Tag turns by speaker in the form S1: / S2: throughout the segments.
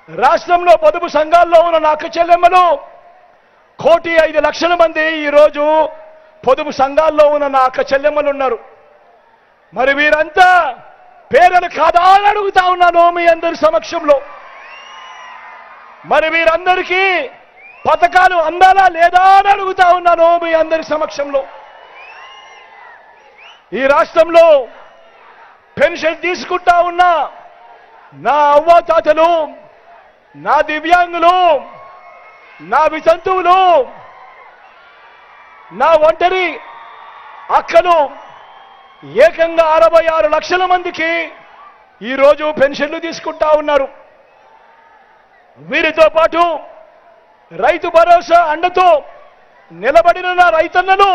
S1: రాష్ట్రంలో పొదుపు సంఘాల్లో ఉన్న నా అక్క చెల్లెమ్మలు 1,05,00,000 మంది ఈరోజు పొదుపు సంఘాల్లో ఉన్న నా అక్క చెల్లెమ్మలు ఉన్నారు. మరి వీరంతా పేదలు కాదా అని అడుగుతా ఉన్నాను మీ అందరి సమక్షంలో. మరి వీరందరికీ పథకాలు అందాలా లేదా అని అడుగుతా ఉన్నాను మీ అందరి సమక్షంలో. ఈ రాష్ట్రంలో పెన్షన్ తీసుకుంటా ఉన్నా నా అవ్వాతాతలు, నా దివ్యాంగులు, నా వితంతువులు, నా ఒంటరి అక్కలు ఏకంగా 66 లక్షల మందికి ఈరోజు పెన్షన్లు తీసుకుంటా ఉన్నారు. వీరితో పాటు రైతు భరోసా అండతో నిలబడిన నా రైతన్నలు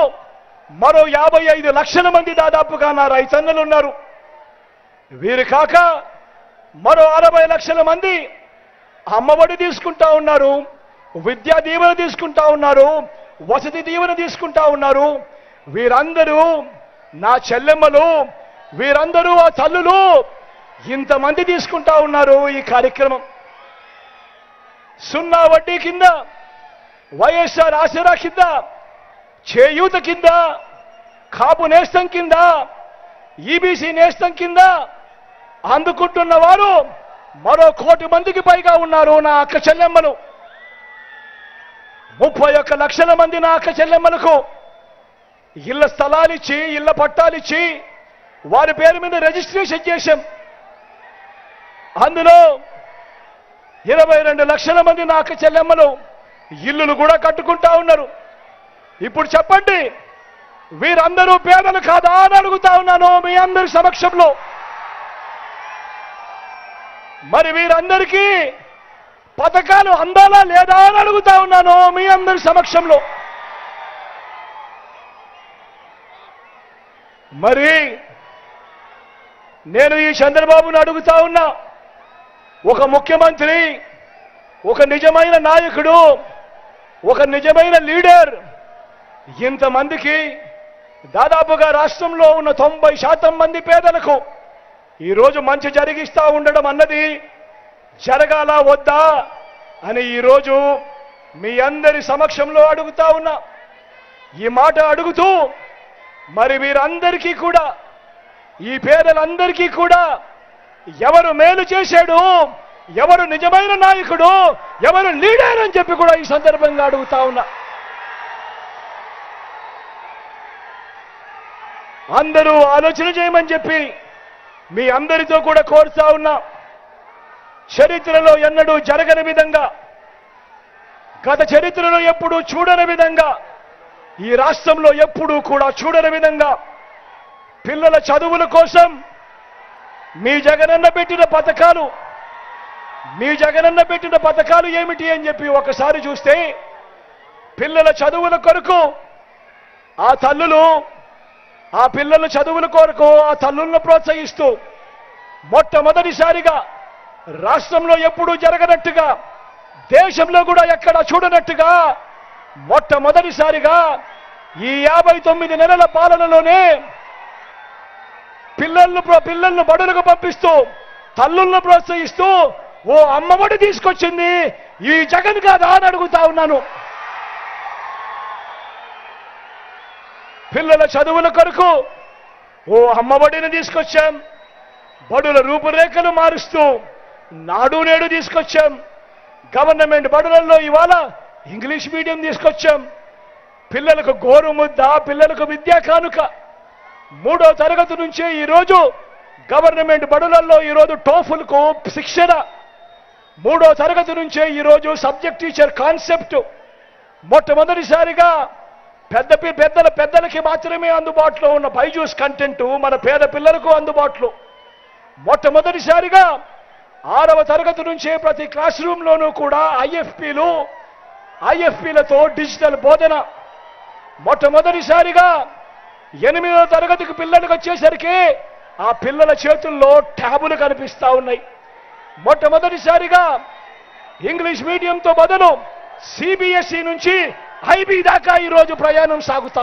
S1: మరో 55 లక్షల మంది దాదాపుగా నా రైతన్నలు ఉన్నారు. వీరు కాక మరో 60 లక్షల మంది అమ్మఒడి తీసుకుంటా ఉన్నారు, విద్యా దీవెన తీసుకుంటా ఉన్నారు, వసతి దీవెన తీసుకుంటా ఉన్నారు. వీరందరూ నా చెల్లెమ్మలు, వీరందరూ ఆ తల్లులు, ఇంతమంది తీసుకుంటా ఉన్నారు ఈ కార్యక్రమం. 0 వడ్డీ కింద, వైఎస్ఆర్ ఆసరా కింద, చేయూత కింద, కాపు నేస్తం కింద, ఈబీసీ నేస్తం కింద అందుకుంటున్న వారు మరో 1 కోటి మందికి పైగా ఉన్నారు నా అక్క చెల్లెమ్మలు. 31 లక్షల మంది నా అక్క చెల్లెమ్మలకు ఇళ్ల స్థలాలిచ్చి, ఇళ్ల పట్టాలిచ్చి వారి పేరు మీద రిజిస్ట్రేషన్ చేశాం. అందులో 22 లక్షల మంది నా అక్క చెల్లెమ్మలు ఇల్లులు కూడా కట్టుకుంటా ఉన్నారు. ఇప్పుడు చెప్పండి, వీరందరూ పేదలు కాదా అని అడుగుతా ఉన్నాను మీ అందరి సమక్షంలో. మరి వీరందరికీ పథకాలు అందాలా లేదా అని అడుగుతా ఉన్నాను మీ అందరి సమక్షంలో. మరి నేను ఈ చంద్రబాబును అడుగుతా ఉన్నా, ఒక ముఖ్యమంత్రి, ఒక నిజమైన నాయకుడు, ఒక నిజమైన లీడర్ ఇంతమందికి దాదాపుగా రాష్ట్రంలో ఉన్న 90% మంది పేదలకు ఈరోజు మంచి జరిగిస్తా ఉండడం అన్నది జరగాలా వద్దా అని ఈరోజు మీ అందరి సమక్షంలో అడుగుతా ఉన్నా. ఈ మాట అడుగుతూ మరి వీరందరికీ కూడా, ఈ పేదలందరికీ కూడా ఎవరు మేలు చేశాడు, ఎవరు నిజమైన నాయకుడు, ఎవరు లీడర్ అని చెప్పి కూడా ఈ సందర్భంగా అడుగుతా ఉన్నా. అందరూ ఆలోచన చేయమని చెప్పి మీ అందరితో కూడా కోరుతా ఉన్నా. చరిత్రలో ఎన్నడూ జరగని విధంగా, గత చరిత్రలో ఎప్పుడూ చూడని విధంగా, ఈ రాష్ట్రంలో ఎప్పుడూ కూడా చూడని విధంగా పిల్లల చదువుల కోసం మీ జగనన్న పెట్టిన పథకాలు, మీ జగనన్న పెట్టిన పథకాలు ఏమిటి అని చెప్పి ఒకసారి చూస్తే, పిల్లల చదువుల కొరకు ఆ తల్లులు, ఆ పిల్లల చదువుల కొరకు ఆ తల్లులను ప్రోత్సహిస్తూ మొట్టమొదటిసారిగా రాష్ట్రంలో ఎప్పుడూ జరగనట్టుగా, దేశంలో కూడా ఎక్కడ చూడనట్టుగా మొట్టమొదటిసారిగా ఈ 59 నెలల పాలనలోనే పిల్లలను బడులకు పంపిస్తూ తల్లులను ప్రోత్సహిస్తూ ఓ అమ్మఒడి తీసుకొచ్చింది ఈ జగన్ కాదా అని అడుగుతా ఉన్నాను. పిల్లల చదువుల కొరకు ఓ అమ్మఒడిని తీసుకొచ్చాం, బడుల రూపురేఖలు మారుస్తూ నాడు నేడు తీసుకొచ్చాం, గవర్నమెంట్ బడులలో ఇవాళ ఇంగ్లీష్ మీడియం తీసుకొచ్చాం, పిల్లలకు గోరుముద్ద, పిల్లలకు విద్యా కానుక 3వ తరగతి నుంచే ఈరోజు గవర్నమెంట్ బడులలో ఈరోజు టోఫుల్కు శిక్షణ, 3వ తరగతి నుంచే ఈరోజు సబ్జెక్ట్ టీచర్ కాన్సెప్ట్ మొట్టమొదటిసారిగా పెద్దలకి మాత్రమే అందుబాటులో ఉన్న బైజూస్ కంటెంట్ మన పేద పిల్లలకు అందుబాటులో, మొట్టమొదటిసారిగా 6వ తరగతి నుంచే ప్రతి క్లాస్ రూమ్లోనూ కూడా ఐఎఫ్పీలతో డిజిటల్ బోధన, మొట్టమొదటిసారిగా 8వ తరగతికి పిల్లలకు వచ్చేసరికి ఆ పిల్లల చేతుల్లో ట్యాబులు కనిపిస్తా ఉన్నాయి. మొట్టమొదటిసారిగా ఇంగ్లీష్ మీడియంతో బదులు సిబిఎస్ఈ నుంచి ఐబీ దాకా ఈరోజు ప్రయాణం సాగుతా